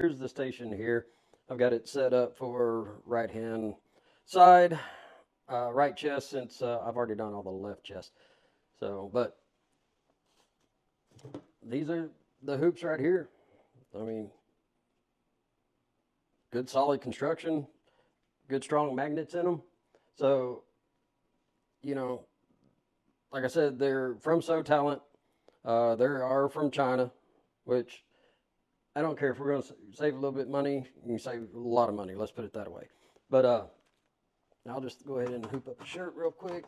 here's the station here. I've got it set up for right hand side, right chest, since I've already done all the left chest. So, but these are the hoops right here. I mean, good solid construction, good strong magnets in them. So, you know, like I said, they're from Sewtalent. They are from China, which I don't care if we're going to save a little bit of money. You can save a lot of money. Let's put it that way. But I'll just go ahead and hoop up a shirt real quick.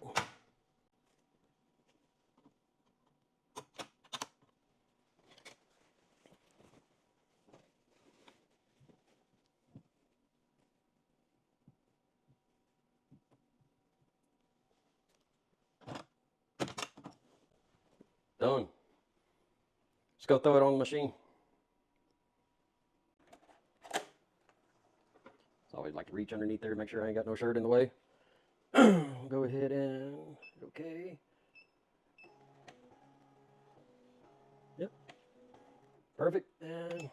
Done. Let's go throw it on the machine. It's always like to reach underneath there to make sure I ain't got no shirt in the way. Go ahead and okay. Yep. Perfect. And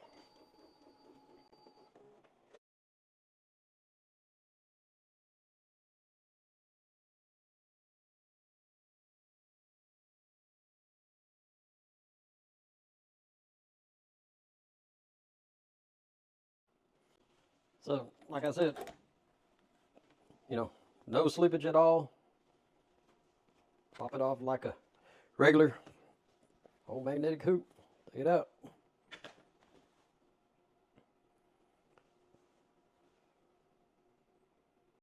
so, like I said, you know, no slippage at all. Pop it off like a regular old magnetic hoop. Take it out.